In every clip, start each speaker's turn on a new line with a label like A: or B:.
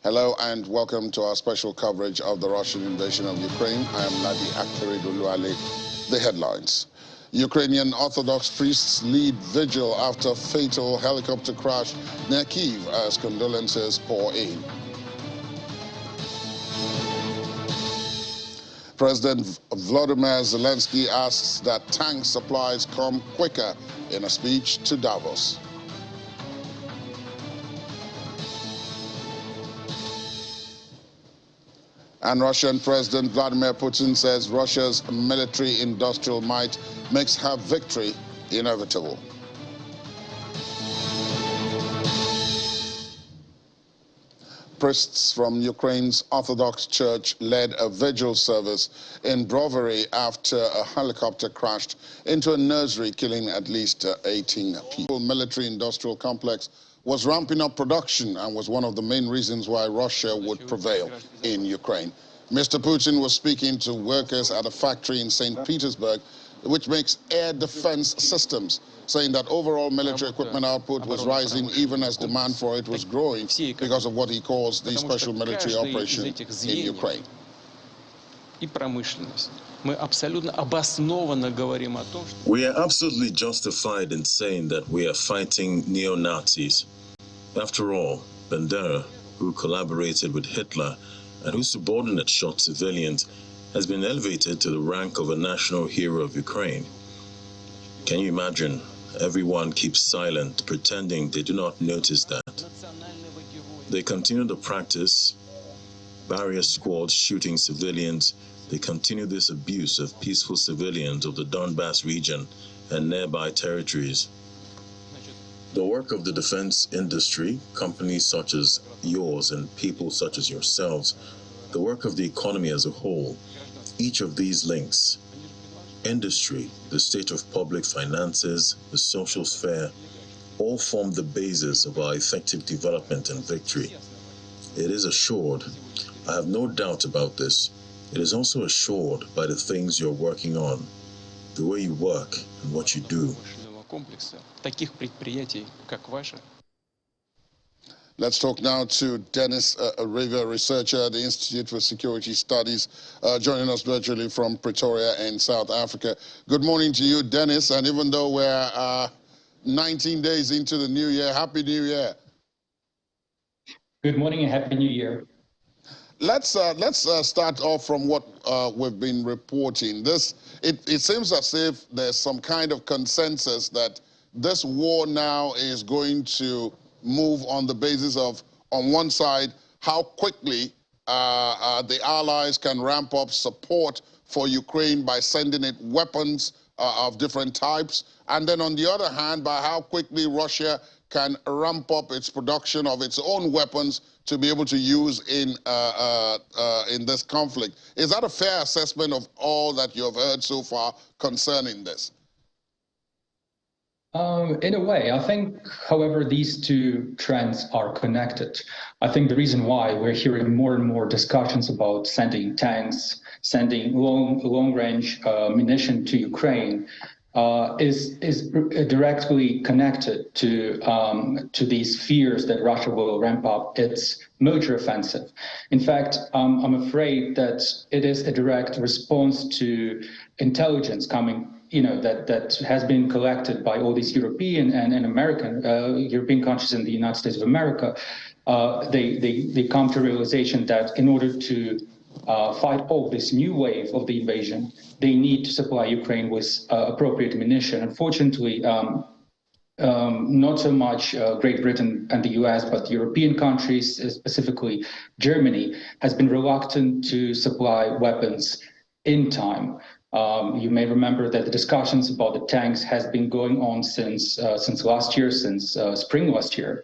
A: Hello and welcome to our special coverage of the Russian invasion of Ukraine. I am Ladi Akhtariduluale. The headlines. Ukrainian Orthodox priests lead vigil after fatal helicopter crash near Kyiv as condolences pour in. President Volodymyr Zelensky asks that tank supplies come quicker in a speech to Davos. And Russian President Vladimir Putin says Russia's military-industrial might makes her victory inevitable. Priests from Ukraine's Orthodox Church led a vigil service in Brovary after a helicopter crashed into a nursery, killing at least 18 people. The military-industrial complex was ramping up production and was one of the main reasons why Russia would prevail in Ukraine. Mr. Putin was speaking to workers at a factory in St. Petersburg, which makes air defense systems, saying that overall military equipment output was rising even as demand for it was growing because of what he calls the special military operation in Ukraine.
B: We are absolutely justified in saying that we are fighting neo-Nazis. After all, Bandera, who collaborated with Hitler and whose subordinates shot civilians, has been elevated to the rank of a national hero of Ukraine. Can you imagine? Everyone keeps silent, pretending they do not notice that. They continue the practice, barrier squads shooting civilians. They continue this abuse of peaceful civilians of the Donbas region and nearby territories. The work of the defense industry, companies such as yours and people such as yourselves, the work of the economy as a whole, each of these links, industry, the state of public finances, the social sphere, all form the basis of our effective development and victory. It is assured, I have no doubt about this, it is also assured by the things you're working on, the way you work and what you do.
A: Let's talk now to Dennis River, researcher at the Institute for Security Studies, joining us virtually from Pretoria in South Africa. Good morning to you, Dennis, and even though we're 19 days into the new year, Happy New Year.
C: Good morning and Happy New Year.
A: Let's start off from what we've been reporting. It seems as if there's some kind of consensus that this war now is going to move on the basis of, on one side, how quickly the Allies can ramp up support for Ukraine by sending it weapons of different types, and then on the other hand, by how quickly Russia can ramp up its production of its own weapons to be able to use in this conflict. Is that a fair assessment of all that you have heard so far concerning this?
C: In a way, I think, however, these two trends are connected. I think the reason why we're hearing more and more discussions about sending tanks, sending long-range munition to Ukraine is directly connected to these fears that Russia will ramp up its military offensive. In fact, I'm afraid that it is a direct response to intelligence coming, that has been collected by all these European and American European countries in the United States of America. They come to realization that in order to fight off this new wave of the invasion, they need to supply Ukraine with appropriate munition. Unfortunately, not so much Great Britain and the US, but European countries, specifically Germany, has been reluctant to supply weapons in time. You may remember that the discussions about the tanks has been going on since last year, since spring last year.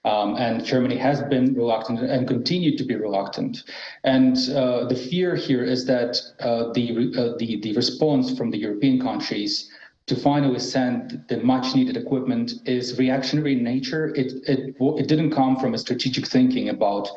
C: And Germany has been reluctant and continued to be reluctant. And the fear here is that the response from the European countries to finally send the much needed equipment is reactionary in nature. It didn't come from a strategic thinking about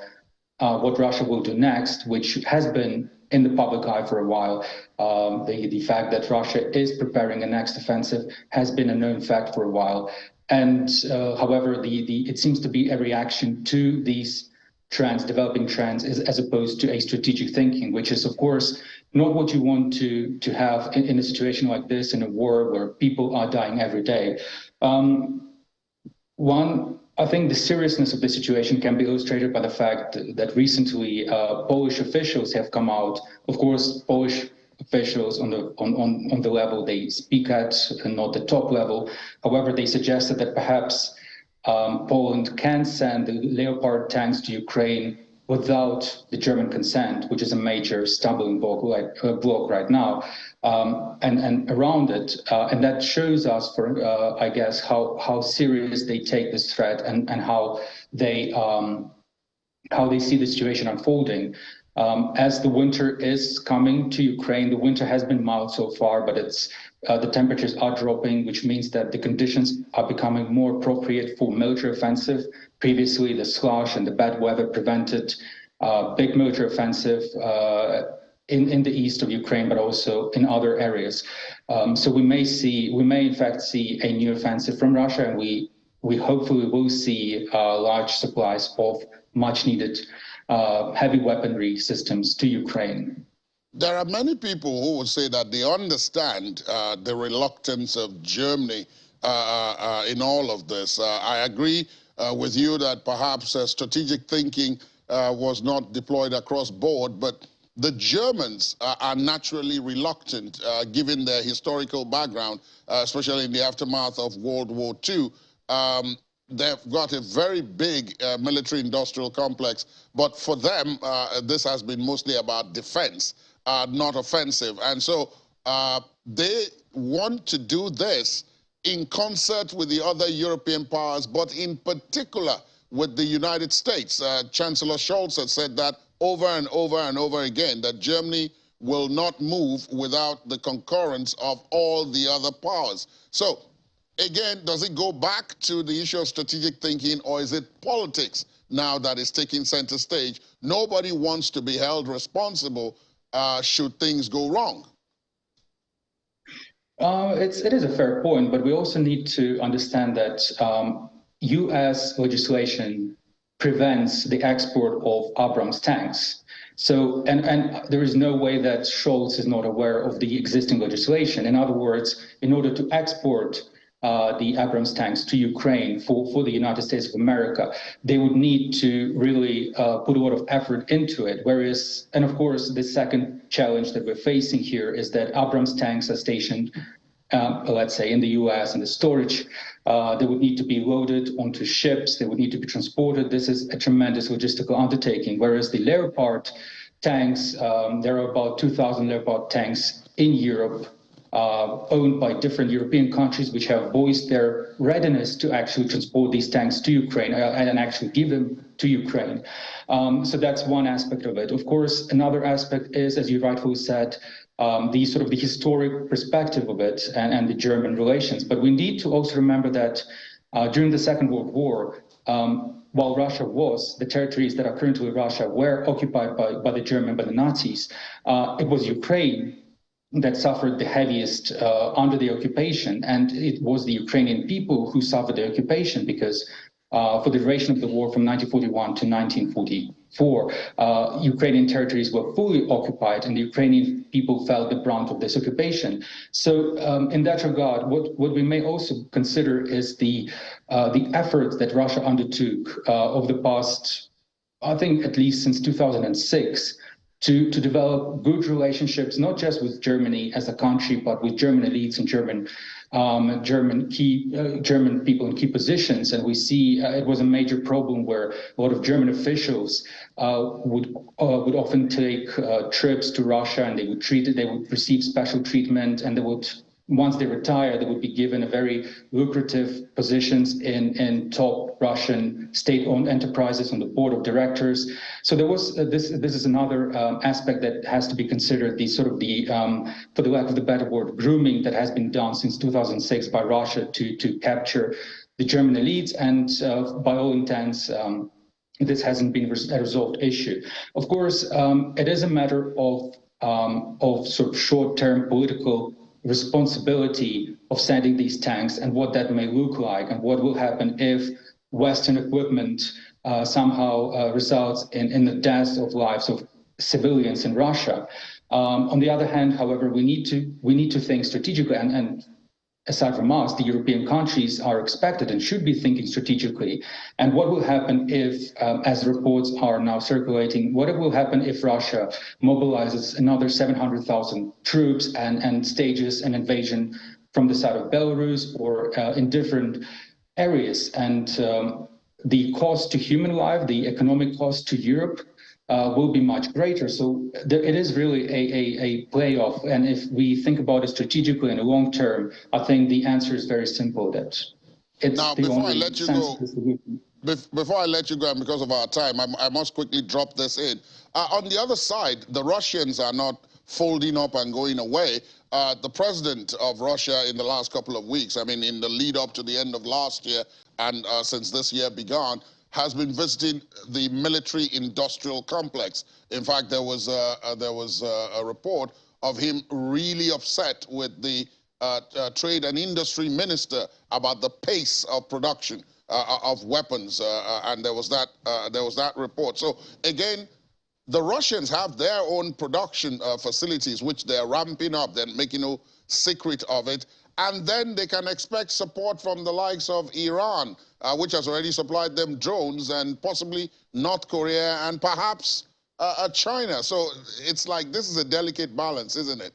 C: what Russia will do next, which has been in the public eye for a while. The fact that Russia is preparing a next offensive has been a known fact for a while. And however, it seems to be a reaction to these trends, developing trends, as opposed to a strategic thinking, which is, of course, not what you want to have in a situation like this, in a war where people are dying every day. I think the seriousness of the situation can be illustrated by the fact that recently Polish officials have come out. Of course, Polish officials on the level they speak at, and not the top level. However, they suggested that perhaps Poland can send the Leopard tanks to Ukraine without the German consent, which is a major stumbling block right now, and around it. And that shows us, I guess, how serious they take this threat, and how they see the situation unfolding. As the winter is coming to Ukraine, the winter has been mild so far, but the temperatures are dropping, which means that the conditions are becoming more appropriate for military offensive. Previously, the slush and the bad weather prevented big military offensive in the east of Ukraine, but also in other areas. So we may in fact see a new offensive from Russia, and we hopefully will see large supplies of much needed heavy weaponry systems to Ukraine.
A: There are many people who would say that they understand the reluctance of Germany in all of this. I agree with you that perhaps strategic thinking was not deployed across board, but the Germans are naturally reluctant, given their historical background, especially in the aftermath of World War II. They've got a very big military-industrial complex, but for them, this has been mostly about defense, not offensive. And so they want to do this in concert with the other European powers, but in particular with the United States. Chancellor Scholz has said that over and over and over again, that Germany will not move without the concurrence of all the other powers. So, again, does it go back to the issue of strategic thinking, or is it politics now that is taking center stage? Nobody wants to be held responsible should things go wrong.
C: It is a fair point, but we also need to understand that U.S. legislation prevents the export of Abrams tanks. So, and there is no way that Scholz is not aware of the existing legislation. In other words, in order to export the Abrams tanks to Ukraine for the United States of America, they would need to really put a lot of effort into it. Whereas, and of course, the second challenge that we're facing here is that Abrams tanks are stationed, let's say, in the US, in the storage. They would need to be loaded onto ships. They would need to be transported. This is a tremendous logistical undertaking. Whereas the Leopard tanks, there are about 2,000 Leopard tanks in Europe, owned by different European countries, which have voiced their readiness to actually transport these tanks to Ukraine and actually give them to Ukraine. So that's one aspect of it. Of course, another aspect is, as you rightfully said, the sort of the historic perspective of it and the German relations. But we need to also remember that during the Second World War, while Russia the territories that are currently Russia were occupied by the Nazis, it was Ukraine that suffered the heaviest under the occupation. And it was the Ukrainian people who suffered the occupation because for the duration of the war from 1941 to 1944, Ukrainian territories were fully occupied and the Ukrainian people felt the brunt of this occupation. So in that regard, what we may also consider is the efforts that Russia undertook over the past, I think at least since 2006, to develop good relationships, not just with Germany as a country, but with German elites and German people in key positions. And we see it was a major problem where a lot of German officials would often take trips to Russia, and they would receive special treatment, and once they retire, they would be given a very lucrative positions in top Russian state-owned enterprises on the board of directors. So there was this is another aspect that has to be considered, the sort of for the lack of the better word, grooming that has been done since 2006 by Russia to capture the German elites, and by all intents, this hasn't been a resolved issue. Of course, it is a matter of sort of short-term political responsibility of sending these tanks and what that may look like, and what will happen if Western equipment somehow results in the death of lives of civilians in Russia. On the other hand, however, we need to think strategically, and aside from us, the European countries are expected and should be thinking strategically. And what will happen if, as reports are now circulating, what will happen if Russia mobilizes another 700,000 troops and stages an invasion from the side of Belarus or in different areas? And the cost to human life, the economic cost to Europe, will be much greater. So it is really a playoff. And if we think about it strategically in the long term, I think the answer is very simple, that it's
A: now,
C: the
A: before I
C: only
A: let you
C: sensible
A: go,
C: solution.
A: before I let you go, and because of our time, I must quickly drop this in. On the other side, the Russians are not folding up and going away. The president of Russia in the last couple of weeks, I mean, in the lead up to the end of last year and since this year began, has been visiting the military-industrial complex. In fact, there was a report of him really upset with the trade and industry minister about the pace of production of weapons, and there was that report. So again, the Russians have their own production facilities, which they're ramping up. They're making no secret of it. And then they can expect support from the likes of Iran, which has already supplied them drones, and possibly North Korea and perhaps China. So it's like this is a delicate balance, isn't it?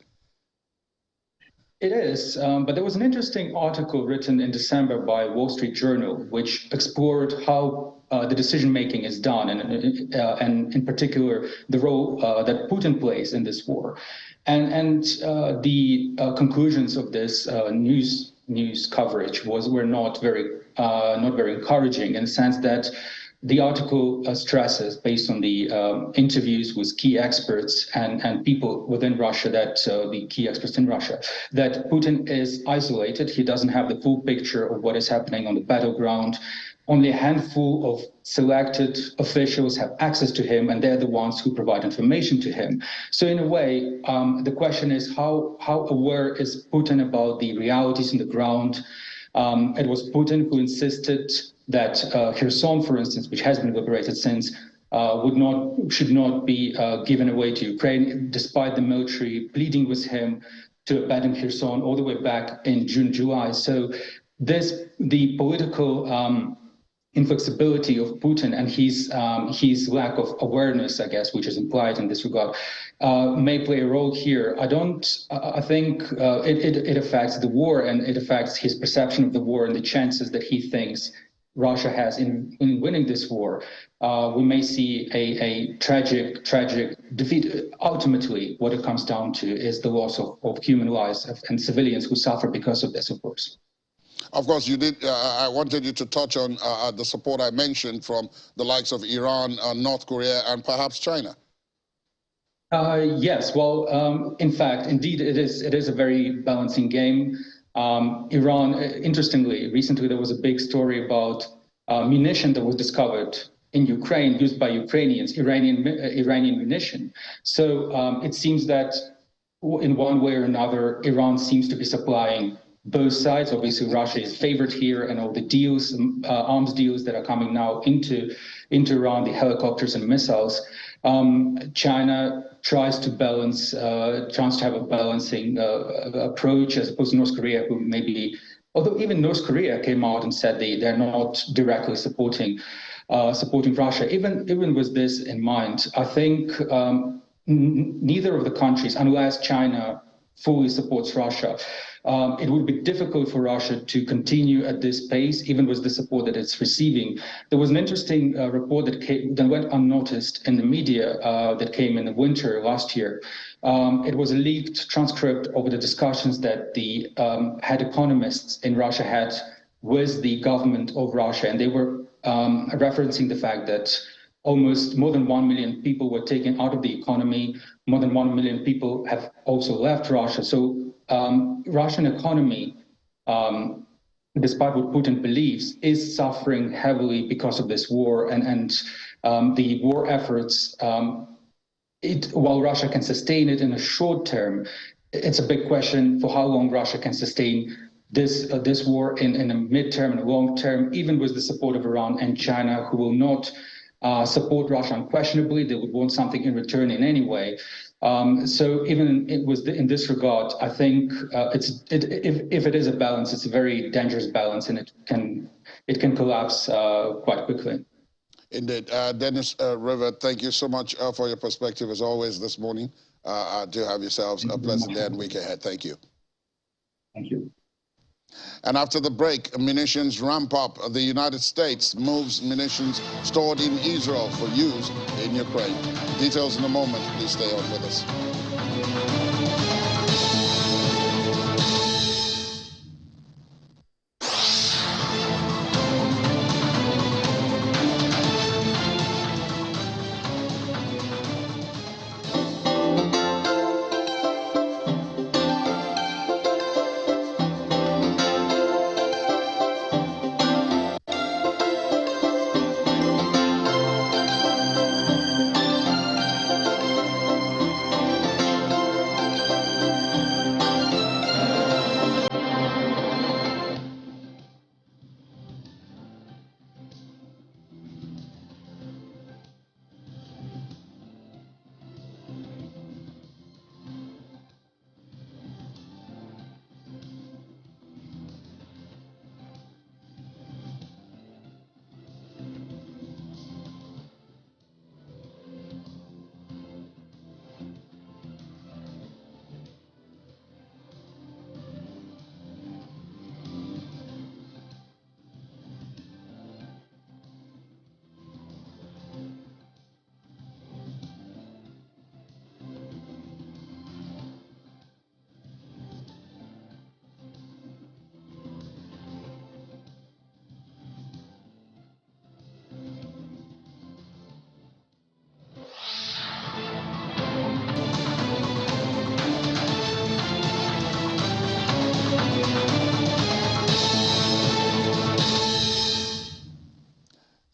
C: It is, but there was an interesting article written in December by Wall Street Journal, which explored how the decision-making is done, and in particular, the role that Putin plays in this war. And the conclusions of this news coverage were not very encouraging, in the sense that the article stresses, based on the interviews with key experts and people within Russia, that the key experts in Russia, that Putin is isolated. He doesn't have the full picture of what is happening on the battleground. Only a handful of selected officials have access to him, and they're the ones who provide information to him. So in a way, the question is how aware is Putin about the realities on the ground? It was Putin who insisted that Kherson, for instance, which has been liberated since, should not be given away to Ukraine, despite the military pleading with him to abandon Kherson all the way back in June, July. So the political inflexibility of Putin and his lack of awareness, I guess, which is implied in this regard, may play a role here. I think it affects the war, and it affects his perception of the war and the chances that he thinks Russia has in winning this war. We may see a tragic defeat. Ultimately, what it comes down to is the loss of human lives and civilians who suffer because of this, of course.
A: Of course, you did. I wanted you to touch on the support I mentioned from the likes of Iran, North Korea, and perhaps China.
C: Yes. Well, in fact, indeed, it is a very balancing game. Iran, interestingly, recently there was a big story about munition that was discovered in Ukraine, used by Ukrainians, Iranian munition. So it seems that in one way or another, Iran seems to be supplying both sides. Obviously, Russia is favored here, and all the deals, arms deals that are coming now into Iran, the helicopters and missiles. China tries to have a balancing approach, as opposed to North Korea, who maybe, although even North Korea came out and said they're not directly supporting Russia. Even with this in mind, I think neither of the countries, unless China fully supports Russia, it would be difficult for Russia to continue at this pace, even with the support that it's receiving. There was an interesting report that went unnoticed in the media that came in the winter last year. It was a leaked transcript of the discussions that the head economists in Russia had with the government of Russia, and they were referencing the fact that almost more than 1 million people were taken out of the economy. More than 1 million people have also left Russia. So Russian economy, despite what Putin believes, is suffering heavily because of this war, and the war efforts. While Russia can sustain it in the short term, it's a big question for how long Russia can sustain this war in a midterm and long term, even with the support of Iran and China, who will not support Russia unquestionably. They would want something in return in any way. So even in this regard, I think if it is a balance, it's a very dangerous balance, and it can collapse quite quickly.
A: Indeed. Dennis River, thank you so much for your perspective as always this morning. Do have yourselves a pleasant day and week ahead. Thank you.
C: Thank you.
A: And after the break, munitions ramp up. The United States moves munitions stored in Israel for use in Ukraine. Details in a moment. Please stay on with us.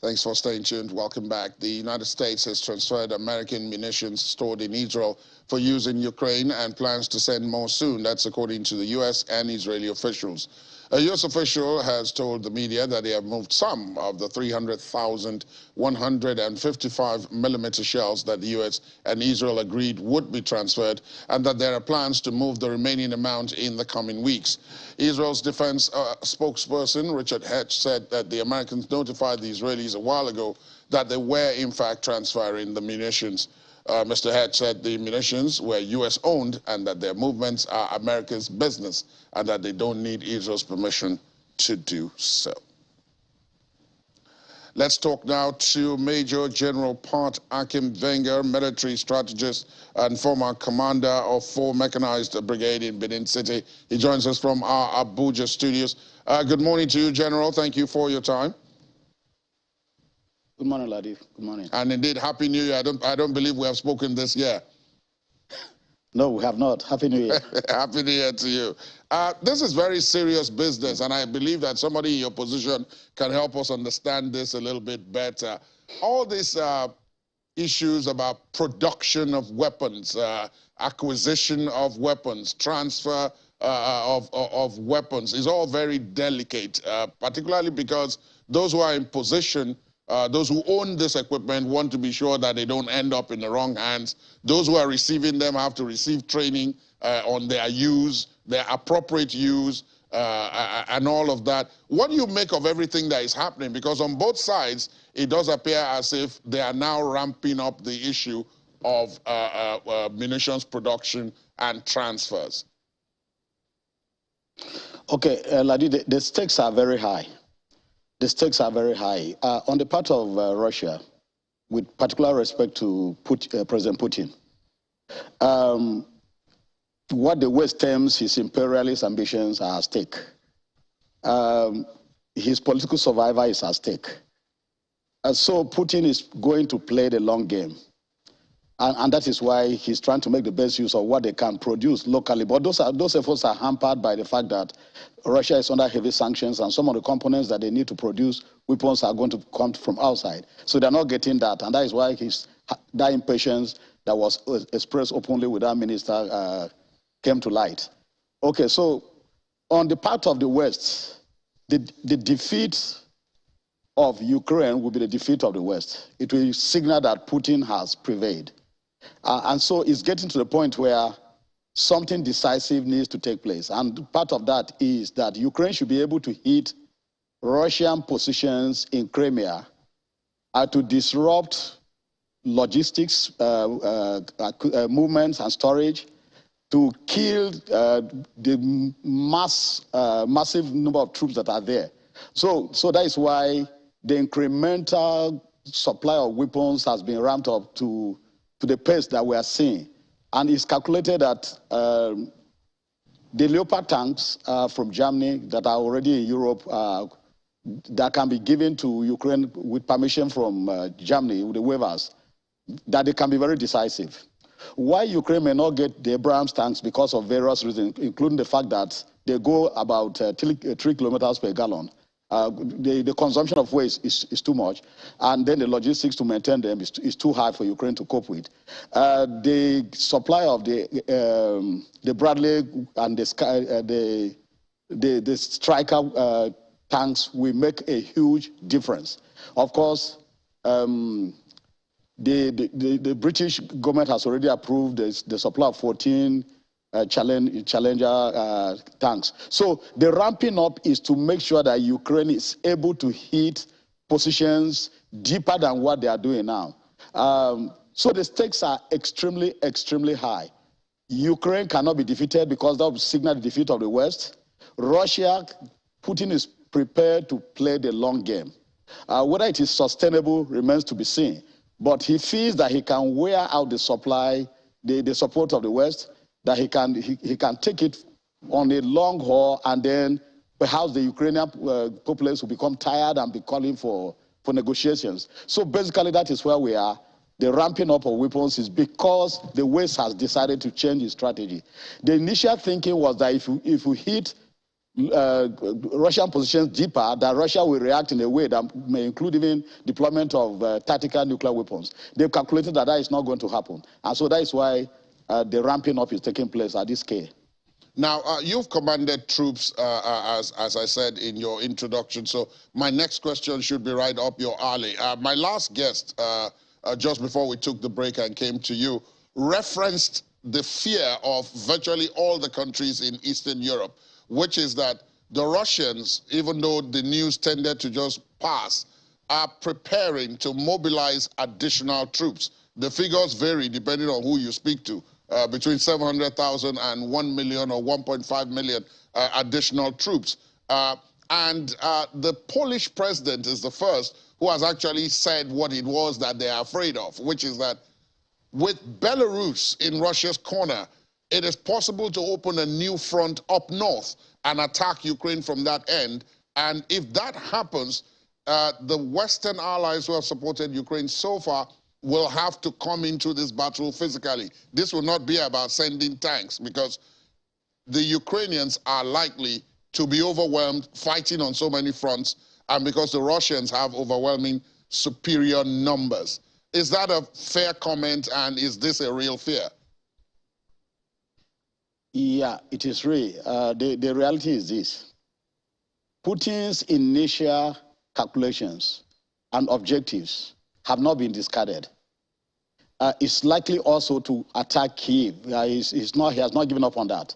A: Thanks for staying tuned. Welcome back. The United States has transferred American munitions stored in Israel for use in Ukraine and plans to send more soon. That's according to the U.S. and Israeli officials. A U.S. official has told the media that they have moved some of the 300,000 155mm shells that the U.S. and Israel agreed would be transferred, and that there are plans to move the remaining amount in the coming weeks. Israel's defense spokesperson, Richard Hetch, said that the Americans notified the Israelis a while ago that they were, in fact, transferring the munitions. Mr. Hetch said the munitions were U.S.-owned and that their movements are America's business and that they don't need Israel's permission to do so. Let's talk now to Major General Pat Akim Wenger, military strategist and former commander of 4 Mechanized Brigade in Benin City. He joins us from our Abuja studios. Good morning to you, General. Thank you for your time.
D: Good morning, Latif. Good morning.
A: And indeed, Happy New Year. I don't believe we have spoken this year.
D: No, we have not. Happy New Year.
A: Happy New Year to you. This is very serious business, and I believe that somebody in your position can help us understand this a little bit better. All these issues about production of weapons, acquisition of weapons, transfer of weapons is all very delicate, particularly because those who are in position, those who own this equipment want to be sure that they don't end up in the wrong hands. Those who are receiving them have to receive training on their use, their appropriate use, and all of that. What do you make of everything that is happening? Because on both sides, it does appear as if they are now ramping up the issue of munitions production and transfers.
D: Okay, Ladi, the stakes are very high. The stakes are very high. On the part of Russia, with particular respect to President Putin, what the West terms his imperialist ambitions are at stake. His political survival is at stake. So Putin is going to play the long game. And that is why he's trying to make the best use of what they can produce locally. But those efforts are hampered by the fact that Russia is under heavy sanctions, and some of the components that they need to produce weapons are going to come from outside. So they're not getting that. And that is why that impatience that was expressed openly with our minister came to light. Okay, so on the part of the West, the defeat of Ukraine will be the defeat of the West. It will signal that Putin has prevailed. And so it's getting to the point where something decisive needs to take place. And part of that is that Ukraine should be able to hit Russian positions in Crimea to disrupt logistics, movements and storage, to kill the massive number of troops that are there. So that is why the incremental supply of weapons has been ramped up to the pace that we are seeing. And it's calculated that the Leopard tanks from Germany that are already in Europe that can be given to Ukraine with permission from Germany, with the waivers, that they can be very decisive. Why Ukraine may not get the Abrams tanks because of various reasons, including the fact that they go about 3 kilometers per gallon. The consumption of waste is too much, and then the logistics to maintain them is too high for Ukraine to cope with. The supply of the Bradley and the Striker tanks will make a huge difference. Of course, the British government has already approved the supply of 14 Challenger tanks. So the ramping up is to make sure that Ukraine is able to hit positions deeper than what they are doing now. So the stakes are extremely, extremely high. Ukraine cannot be defeated because that will signal the defeat of the West. Russia, Putin is prepared to play the long game. Whether it is sustainable remains to be seen. But he feels that he can wear out the supply, the support of the West, that he can take it on a long haul, and then perhaps the Ukrainian populace will become tired and be calling for negotiations. So basically that is where we are. The ramping up of weapons is because the West has decided to change its strategy. The initial thinking was that if we hit Russian positions deeper, that Russia will react in a way that may include even deployment of tactical nuclear weapons. They've calculated that that is not going to happen. And so that is why the ramping up is taking place at this scale.
A: Now, you've commanded troops, as I said in your introduction, so my next question should be right up your alley. My last guest, just before we took the break and came to you, referenced the fear of virtually all the countries in Eastern Europe, which is that the Russians, even though the news tended to just pass, are preparing to mobilize additional troops. The figures vary depending on who you speak to. Between 700,000 and 1 million or 1.5 million additional troops. The Polish president is the first who has actually said what it was that they are afraid of, which is that with Belarus in Russia's corner, it is possible to open a new front up north and attack Ukraine from that end. And if that happens, the Western allies who have supported Ukraine so far will have to come into this battle physically. This will not be about sending tanks, because the Ukrainians are likely to be overwhelmed, fighting on so many fronts, and because the Russians have overwhelming superior numbers. Is that a fair comment, and is this a real fear?
D: Yeah, it is real. The reality is this. Putin's initial calculations and objectives have not been discarded. It's likely also to attack Kyiv. He has not given up on that.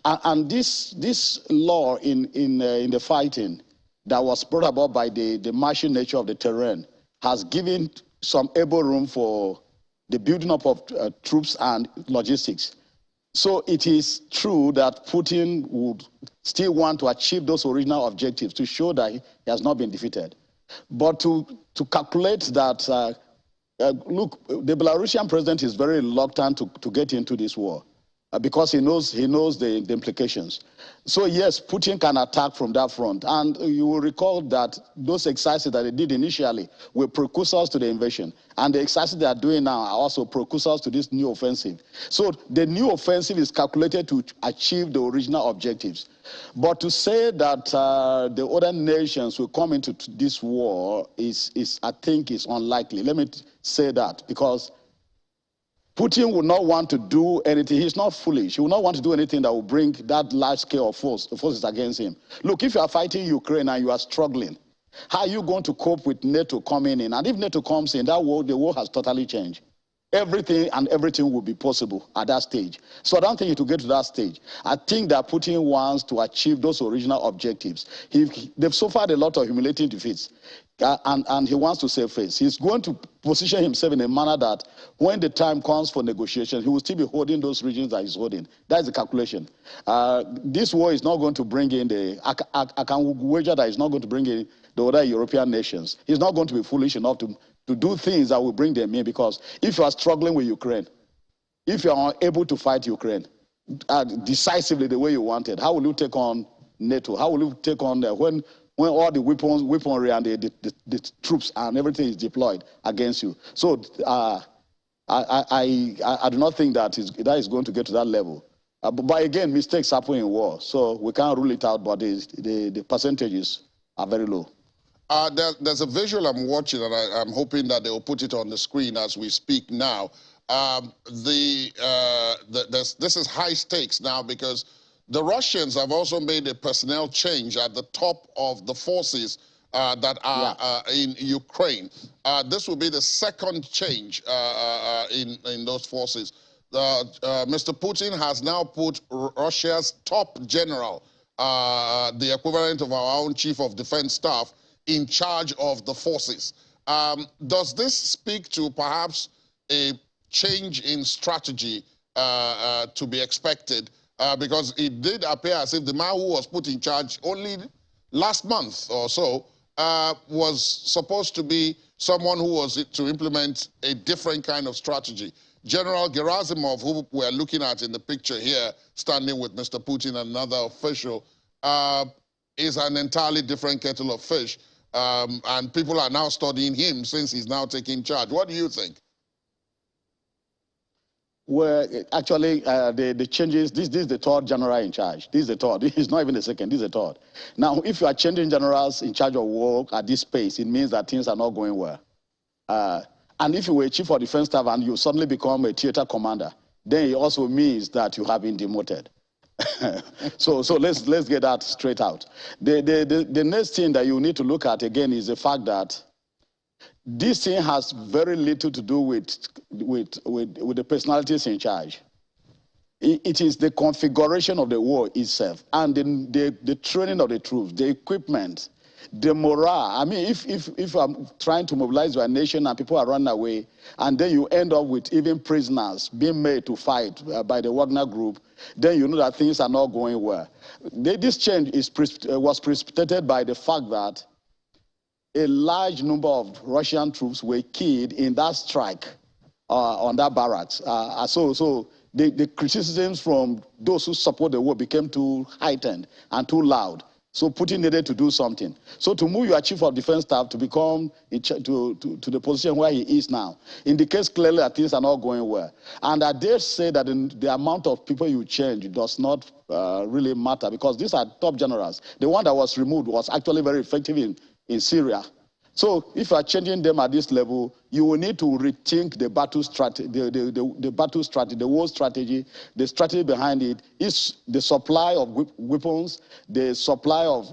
D: And this law in the fighting that was brought about by the martial nature of the terrain has given some able room for the building up of troops and logistics. So it is true that Putin would still want to achieve those original objectives to show that he has not been defeated. But to calculate that, look, the Belarusian president is very reluctant to get into this war because he knows the implications. So yes, Putin can attack from that front. And you will recall that those exercises that they did initially were precursors to the invasion. And the exercises they are doing now are also precursors to this new offensive. So the new offensive is calculated to achieve the original objectives. But to say that the other nations will come into this war I think is unlikely. Let me say that, because Putin will not want to do anything. He's not foolish. He will not want to do anything that will bring that large scale of forces against him. Look, if you are fighting Ukraine and you are struggling, how are you going to cope with NATO coming in? And if NATO comes in, the war has totally changed. Everything will be possible at that stage. So I don't think it will get to that stage. I think that Putin wants to achieve those original objectives. They've suffered a lot of humiliating defeats, and he wants to save face. He's going to position himself in a manner that when the time comes for negotiation, he will still be holding those regions that he's holding. That's the calculation. This war is not going to bring in I can wager that it's not going to bring in the other European nations. He's not going to be foolish enough to do things that will bring them in, because if you are struggling with Ukraine, if you are unable to fight Ukraine decisively the way you wanted, how will you take on NATO? How will you take on when all the weaponry and the troops and everything is deployed against you? So I do not think that is going to get to that level. But again, mistakes happen in war, so we can't rule it out, but the percentages are very low.
A: There's a visual I'm watching, and I'm hoping that they will put it on the screen as we speak now. This is high stakes now, because the Russians have also made a personnel change at the top of the forces that are in Ukraine. This will be the second change in those forces. Mr. Putin has now put Russia's top general, the equivalent of our own chief of defense staff, in charge of the forces. Does this speak to perhaps a change in strategy to be expected? Because it did appear as if the man who was put in charge only last month or so was supposed to be someone who was to implement a different kind of strategy. General Gerasimov, who we're looking at in the picture here, standing with Mr. Putin and another official, is an entirely different kettle of fish. And people are now studying him since he's now taking charge. What do you think?
D: Well, actually, the changes, this is the third general in charge. This is the third. This is not even the second. This is the third. Now, if you are changing generals in charge of war at this pace, it means that things are not going well. And if you were a chief of defense staff and you suddenly become a theater commander, then it also means that you have been demoted. So let's get that straight out. The next thing that you need to look at again is the fact that this thing has very little to do with the personalities in charge. It is the configuration of the war itself, and the training of the troops, the equipment, the morale. I mean, if I'm trying to mobilize your nation and people are running away, and then you end up with even prisoners being made to fight by the Wagner group, then you know that things are not going well. This change was precipitated by the fact that a large number of Russian troops were killed in that strike on that barracks. So the criticisms from those who support the war became too heightened and too loud. So Putin needed to do something. So to move your chief of defense staff to become to the position where he is now indicates clearly that things are not going well. And I dare say that the amount of people you change does not really matter, because these are top generals. The one that was removed was actually very effective in Syria. So if you are changing them at this level, you will need to rethink the battle strategy, the battle strategy, the war strategy. The strategy behind it is the supply of weapons, the supply of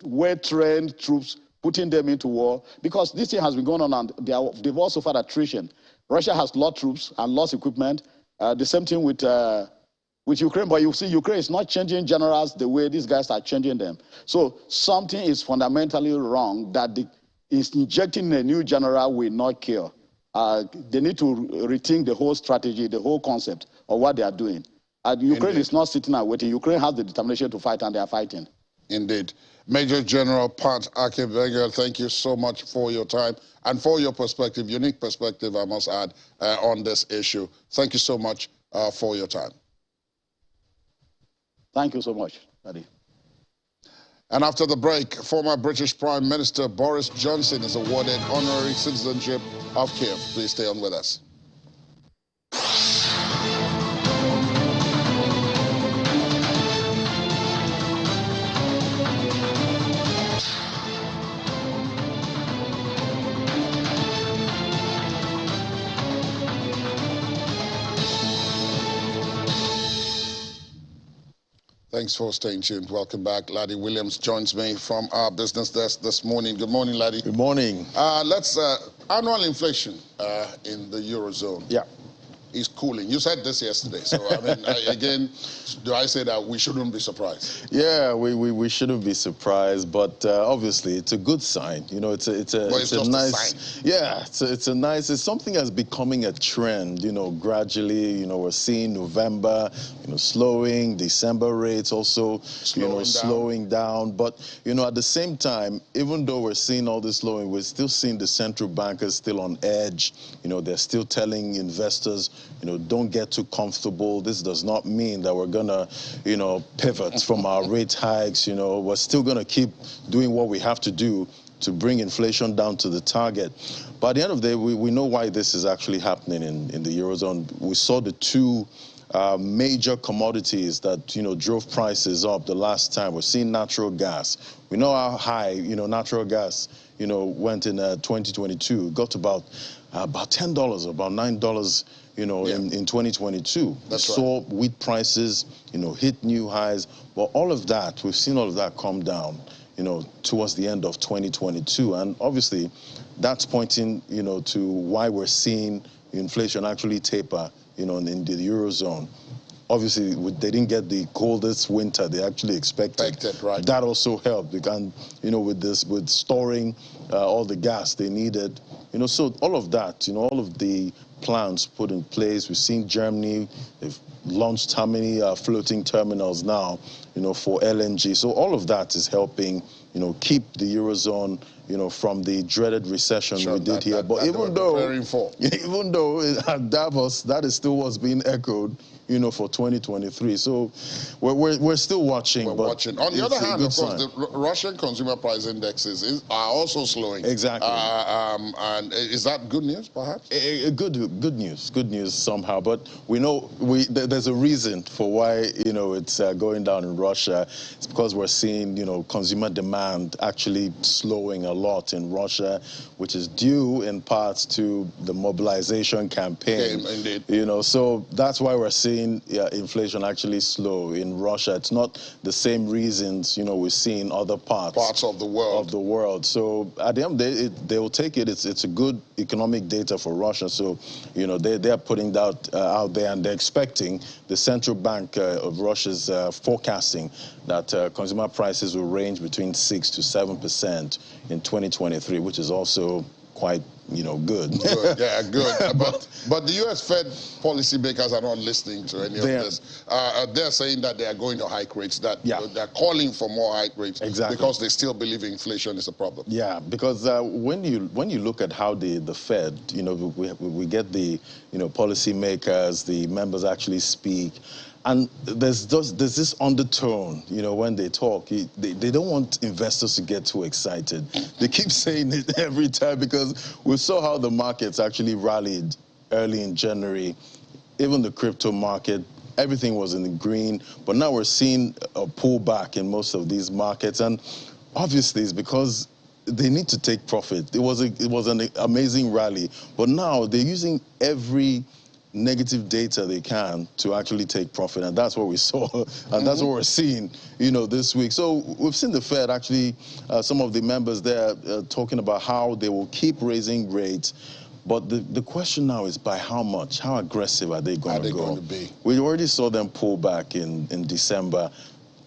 D: well-trained troops, putting them into war, because this thing has been going on and they've also had attrition. Russia has lost troops and lost equipment. The same thing with Ukraine, but you see, Ukraine is not changing generals the way these guys are changing them. So something is fundamentally wrong that injecting a new general will not cure. They need to rethink the whole strategy, the whole concept of what they are doing. Ukraine is not sitting and waiting. Ukraine has the determination to fight, and they are fighting.
A: Indeed. Major General Pat Akinbenga, thank you so much for your time and for your perspective, unique perspective, I must add, on this issue. Thank you so much for your time.
D: Thank you so much, Daddy.
A: And after the break, former British Prime Minister Boris Johnson is awarded honorary citizenship of Kiev. Please stay on with us. Thanks for staying tuned. Welcome back. Laddie Williams joins me from our business desk this morning. Good morning, Laddie.
E: Good morning.
A: Annual inflation in the Eurozone.
E: Yeah.
A: Is cooling. You said this yesterday. So, I mean, again, do I say that we shouldn't be surprised?
E: Yeah, we shouldn't be surprised, but obviously it's a good sign. You know, it's a nice
A: sign.
E: Yeah, it's something that's becoming a trend. You know, gradually. You know, we're seeing November, slowing. December rates also, slowing down. But at the same time, even though we're seeing all this slowing, we're still seeing the central bankers still on edge. They're still telling investors, don't get too comfortable. This does not mean that we're gonna, pivot from our rate hikes. We're still gonna keep doing what we have to do to bring inflation down to the target. But at the end of the day, we know why this is actually happening in the Eurozone. We saw the two major commodities that, drove prices up the last time. We're seeing natural gas. We know how high, natural gas, went in 2022. Got to about $10, about $9, in 2022.
A: That's
E: we saw wheat prices, hit new highs. Well, all of that, we've seen all of that come down, towards the end of 2022. And obviously, that's pointing, to why we're seeing inflation actually taper, in the Eurozone. Obviously, they didn't get the coldest winter they actually expected.
A: Right.
E: That also helped. And, with storing all the gas they needed, so all of that, all of the plans put in place. We've seen Germany, they've launched how many floating terminals now, for LNG. So all of that is helping, keep the Eurozone, from the dreaded recession we did here. But even though at Davos, that is still what's being echoed, for 2023. So we're still watching.
A: We're watching. On the other hand, of course, the Russian consumer price indexes are also slowing.
E: Exactly.
A: And is that good news, perhaps?
E: Good news somehow. But we know there's a reason for why it's going down in Russia. It's because we're seeing consumer demand actually slowing a lot in Russia, which is due in parts to the mobilization campaign.
A: Indeed.
E: So that's why we're seeing inflation actually slow in Russia. It's not the same reasons we see in other parts
A: of the world.
E: So at the end of the day, they will take it. It's a good economic data for Russia. So they're putting that out there, and they're expecting the central bank of Russia's forecasting that consumer prices will range between 6 to 7% in 2023, which is also quite good.
A: Yeah, good. But the U.S. Fed policymakers are not listening to any of this. They're saying that they are going to hike rates, that they're calling for more hike rates because they still believe inflation is a problem. Yeah,
E: because when you look at how the Fed, we get the policymakers, the members actually speak. And there's this undertone, when they talk. They don't want investors to get too excited. They keep saying it every time because we saw how the markets actually rallied early in January. Even the crypto market, everything was in the green. But now we're seeing a pullback in most of these markets. And obviously it's because they need to take profit. It was an amazing rally. But now they're using every negative data they can to actually take profit, and that's what we saw, and that's what we're seeing, this week. So we've seen the Fed actually, some of the members there talking about how they will keep raising rates, but the question now is by how much? How aggressive are they going to be? We already saw them pull back in December,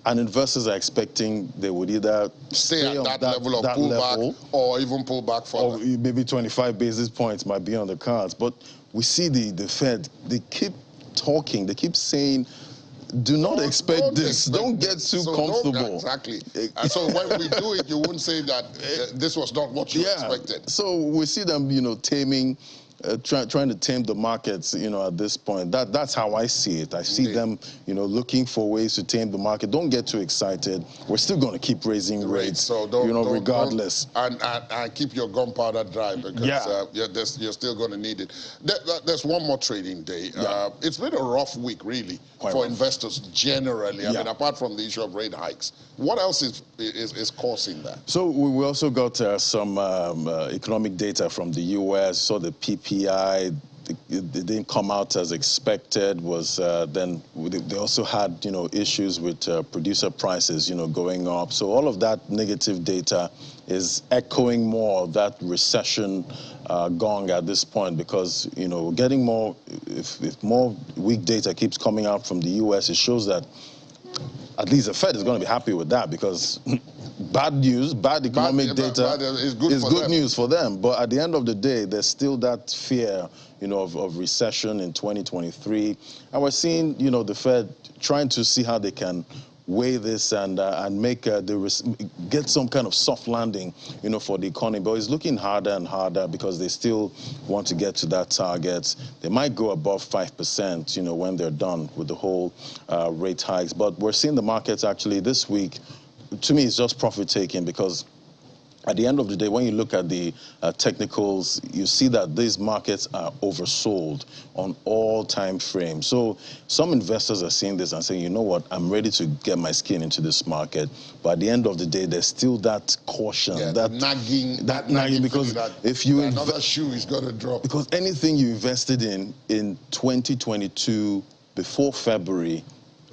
E: and investors are expecting they would either
A: stay at that level of pullback or even pull back further.
E: Or maybe 25 basis points might be on the cards. But we see the Fed, they keep talking, they keep saying, do not expect this. Don't get too comfortable.
A: Exactly. And so when we do it, you wouldn't say that this was not what you expected.
E: So we see them, taming, trying to tame the markets, at this point. That's how I see it. I see them, looking for ways to tame the market. Don't get too excited. We're still going to keep raising rates,
A: so
E: regardless.
A: And keep your gunpowder dry because you're still going to need it. There's one more trading day. It's been a rough week, really, for investors generally. I mean, apart from the issue of rate hikes. What else is causing that?
E: So we also got some economic data from the U.S. So the PPI, it didn't come out as expected was then they also had, you know, issues with producer prices, you know, going up. So all of that negative data is echoing more of that recession gong at this point, because, you know, getting more, if more weak data keeps coming out from the US, it shows that at least the Fed is going to be happy with that, because bad news, bad economic data
A: is good
E: news for them. But at the end of the day, there's still that fear, you know, of recession in 2023. And we're seeing, you know, the Fed trying to see how they can weigh this and make get some kind of soft landing, you know, for the economy. But it's looking harder and harder because they still want to get to that target. They might go above 5%, you know, when they're done with the whole rate hikes. But we're seeing the markets actually this week, to me, it's just profit taking, because at the end of the day, when you look at the technicals, you see that these markets are oversold on all time frames. So some investors are seeing this and saying, you know what, I'm ready to get my skin into this market. But at the end of the day, there's still that caution, that nagging, because if you
A: another shoe is going to drop.
E: Because anything you invested in 2022 before February,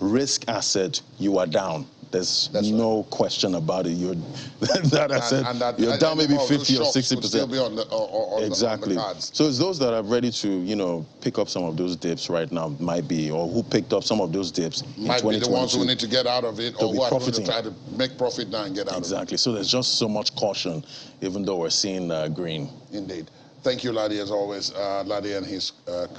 E: risk asset, you are down. There's no question about it. You're that asset, you're down maybe 50 or 60%. Exactly. So it's those that are ready to, you know, pick up some of those dips right now, might be, or who picked up some of those dips in 2022.
A: Might be the ones who need to get out of it, or who are going to try to make profit now and get out of it.
E: Exactly. So there's just so much caution, even though we're seeing green.
A: Indeed. Thank you, Ladi, as always. Ladi and his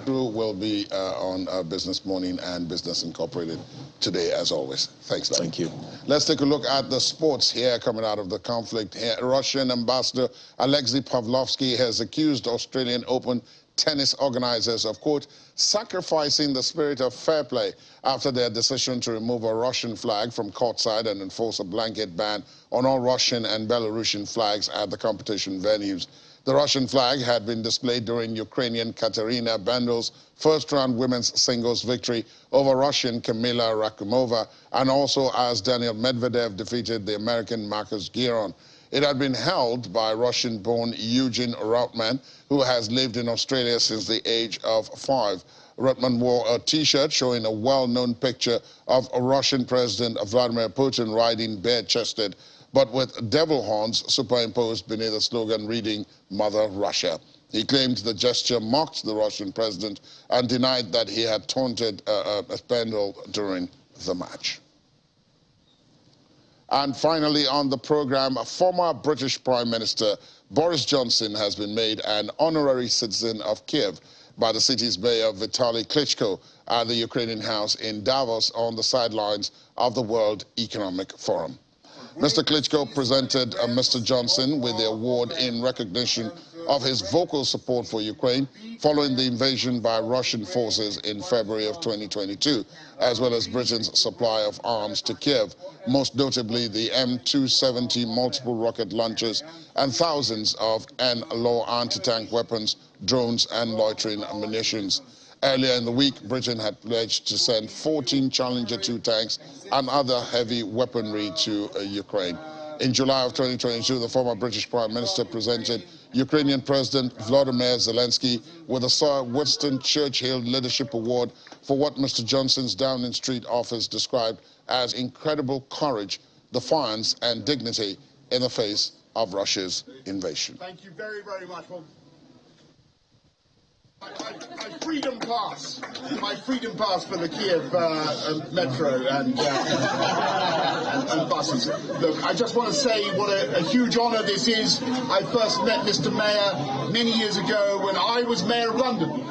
A: crew will be on Business Morning and Business Incorporated today, as always. Thanks, Ladi.
E: Thank you.
A: Let's take a look at the sports here coming out of the conflict. Here, Russian ambassador Alexei Pavlovsky has accused Australian Open tennis organizers of, quote, sacrificing the spirit of fair play after their decision to remove a Russian flag from courtside and enforce a blanket ban on all Russian and Belarusian flags at the competition venues. The Russian flag had been displayed during Ukrainian Katerina Bendel's first-round women's singles victory over Russian Kamila Rakhimova, and also as Daniil Medvedev defeated the American Marcus Giron. It had been held by Russian-born Eugene Routman, who has lived in Australia since the age of 5. Routman wore a T-shirt showing a well-known picture of Russian President Vladimir Putin riding bare-chested, but with devil horns superimposed beneath a slogan reading, Mother Russia. He claimed the gesture mocked the Russian president and denied that he had taunted Bendel during the match. And finally on the program, former British Prime Minister Boris Johnson has been made an honorary citizen of Kiev by the city's mayor Vitaly Klitschko at the Ukrainian house in Davos on the sidelines of the World Economic Forum. Mr. Klitschko presented Mr. Johnson with the award in recognition of his vocal support for Ukraine following the invasion by Russian forces in February of 2022, as well as Britain's supply of arms to Kiev, most notably the M270 multiple rocket launchers and thousands of NLAW anti-tank weapons, drones and loitering munitions. Earlier in the week, Britain had pledged to send 14 Challenger 2 tanks and other heavy weaponry to Ukraine. In July of 2022, the former British Prime Minister presented Ukrainian President Volodymyr Zelensky with a Sir Winston Churchill Leadership Award for what Mr. Johnson's Downing Street office described as incredible courage, defiance and dignity in the face of Russia's invasion.
F: Thank you very, very much. My freedom pass for the Kiev metro and buses. Look, I just want to say what a huge honor this is. I first met Mr. Mayor many years ago when I was Mayor of London.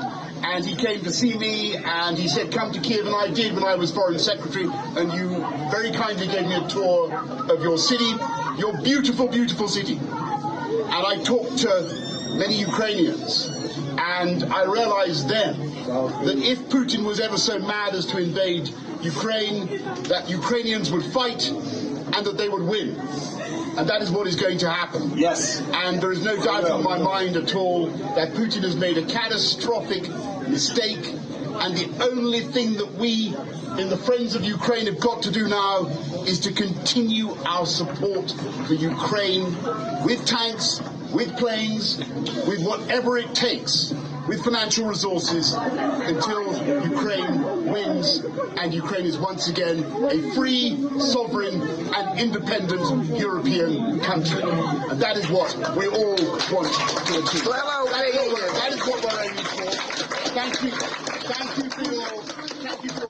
F: And he came to see me and he said, come to Kiev, and I did when I was Foreign Secretary, and you very kindly gave me a tour of your city, your beautiful, beautiful city. And I talked to many Ukrainians. And I realized then that if Putin was ever so mad as to invade Ukraine, that Ukrainians would fight and that they would win. And that is what is going to happen.
G: Yes.
F: And there is no doubt in my mind at all that Putin has made a catastrophic mistake. And the only thing that we in the Friends of Ukraine have got to do now is to continue our support for Ukraine with tanks, with planes, with whatever it takes with financial resources until Ukraine wins and Ukraine is once again a free, sovereign and independent European country. And that is what we all want to achieve. That is what we're aiming for. Thank you. Thank you for your... Thank you for...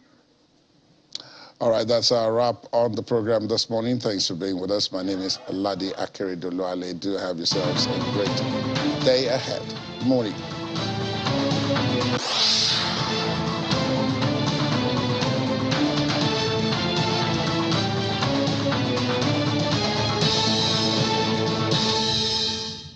A: All right, that's our wrap on the program this morning. Thanks for being with us. My name is Ladi Akeredoluale. Do have yourselves a great day ahead. Good morning.